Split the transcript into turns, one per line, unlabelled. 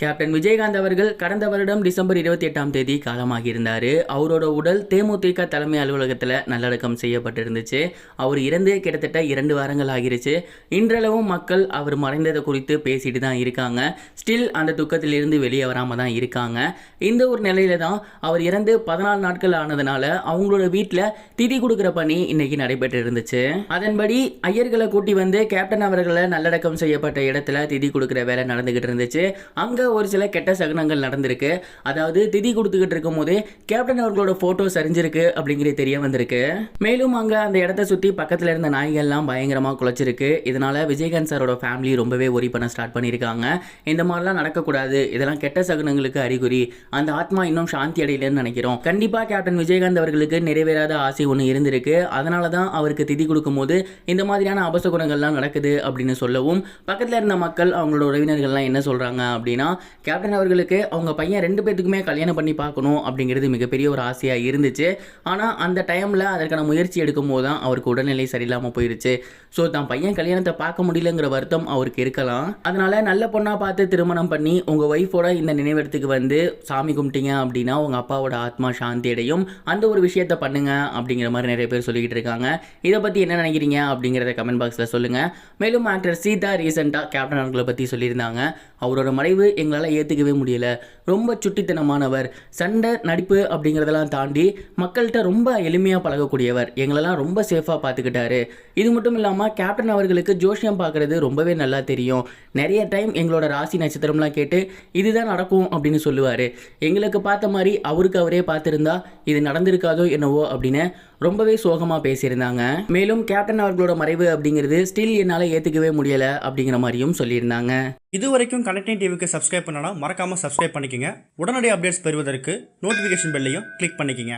Captain Vijayakanth அவர்கள் கடந்த வருடம் டிசம்பர் 28ஆம் தேதி காலமாகியிருந்தார். அவரோட உடல் தேமுதிக தலைமை அலுவலகத்தில் நல்லடக்கம் செய்யப்பட்டிருந்துச்சு. அவர் இறந்து கிட்டத்தட்ட 2 வாரங்கள் ஆகிருச்சு. இன்றளவும் மக்கள் அவர் மறைந்ததை குறித்து பேசிட்டு தான் இருக்காங்க. ஸ்டில் அந்த துக்கத்திலிருந்து வெளியே வராமல் தான் இருக்காங்க. இந்த ஒரு நிலையில தான் அவர் இறந்து 14 நாட்கள் ஆனதுனால அவங்களோட வீட்டில் திதி கொடுக்குற பணி இன்னைக்கு நடைபெற்று இருந்துச்சு. அதன்படி ஐயர்களை கூட்டி வந்து கேப்டன் அவர்களை நல்லடக்கம் செய்யப்பட்ட இடத்துல திதி கொடுக்குற வேலை நடந்துகிட்டு இருந்துச்சு. அங்க ஒரு சில கெட்ட சகுனங்கள் நடந்திருக்கு. அதாவது திதி கொடுத்துக்கிட்டு இருக்கும் போது கேப்டன் அவர்களோட போட்டோ சரிஞ்சிருக்கு அப்படிங்கிறது தெரிய வந்திருக்கு. மேலும் அங்க அந்த இடத்தை சுத்தி பக்கத்துல இருந்த நாய்கள்லாம் பயங்கரமா குலைச்சிருக்கு. இதனால விஜயகாந்த் சாரோட ஃபேமிலி ரொம்பவே ஒரி பண்ண ஸ்டார்ட் பண்ணியிருக்காங்க. இந்த மாதிரிலாம் நடக்கக்கூடாது, இதெல்லாம் கெட்ட சகுனங்களுக்கு அறிகுறி, அந்த ஆத்மா இன்னும் சாந்தி அடையலன்னு நினைக்கிறோம். கண்டிப்பா கேப்டன் விஜயகாந்த் அவர்களுக்கு நிறைவேறாத ஆசை ஒன்று இருந்திருக்கு. அதனால தான் அவருக்கு திதி கொடுக்கும் போது இந்த மாதிரியான அபசகுணங்கள்லாம் நடக்குது அப்படின்னு சொல்லவும் பக்கத்துல இருந்த மக்கள் அவங்களோட உறவினர்கள்லாம் என்ன சொல்றாங்க அப்படின்னா, கேப்டன் அவர்களுக்கு அவங்க பையன் 2 பேத்துக்குமே கல்யாணம் பண்ணி பார்க்கணும் அப்படிங்கிறது மிகப்பெரிய ஒரு ஆசையாக இருந்துச்சு. ஆனால் அந்த டைமில் அதற்கான முயற்சி எடுக்கும் போது தான் அவருக்கு உடல்நிலை சரியில்லாமல் போயிருச்சு. ஸோ தான் பையன் கல்யாணத்தை பார்க்க முடியலங்கிற வருத்தம் அவருக்கு இருக்கலாம். அதனால நல்ல பொண்ணாக பார்த்து திருமணம் பண்ணி உங்கள் ஒய்ஃபோட இந்த நினைவிடத்துக்கு வந்து சாமி கும்பிட்டீங்க அப்படின்னா உங்கள் அப்பாவோட ஆத்மா சாந்தி அடையும், அந்த ஒரு விஷயத்தை பண்ணுங்க அப்படிங்கிற மாதிரி நிறைய பேர் சொல்லிக்கிட்டு இருக்காங்க. இதை பற்றி என்ன நினைக்கிறீங்க அப்படிங்கிறத கமெண்ட் பாக்ஸில் சொல்லுங்கள். மேலும் ஆக்டர் சீதா ரீசெண்டாக கேப்டன் அவர்களை பற்றி சொல்லியிருந்தாங்க. அவரோட மறைவு எங்களால் ஏற்றுக்கவே முடியல, ரொம்ப சுட்டித்தனமானவர், சண்டை நடிப்பு அப்படிங்கிறதெல்லாம் தாண்டி மக்கள்கிட்ட ரொம்ப எளிமையாக பழகக்கூடியவர், எங்களெல்லாம் ரொம்ப சேஃபாக பார்த்துக்கிட்டாரு. இது மட்டும் இல்லாமல் கேப்டன் அவர்களுக்கு ஜோஷியம் பார்க்குறது ரொம்பவே நல்லா தெரியும். நிறைய டைம் எங்களோட ராசி நட்சத்திரம்லாம் கேட்டு இதுதான் நடக்கும் அப்படின்னு சொல்லுவார். எங்களுக்கு பார்த்த மாதிரி அவருக்கு அவரே பார்த்துருந்தா இது நடந்திருக்காதோ என்னவோ அப்படின்னு ரொம்பவே சோகமாக பேசியிருந்தாங்க. மேலும் கேப்டன் அவர்களோட மறைவு அப்படிங்கிறது ஸ்டில் என்னால் ஏற்றுக்கவே முடியலை அப்படிங்கிற மாதிரியும் சொல்லியிருந்தாங்க.
இது வரைக்கும் கனெக்டிங் டிவிக்கு சப்ஸ்கிரைப் பண்ணனா மறக்காமல் சப்ஸ்கிரைப் பண்ணிக்கங்க. உடனடி அப்டேட்ஸ் பெறுவதற்கு நோட்டிஃபிகேஷன் பெல்லையும் கிளிக் பண்ணிக்கங்க.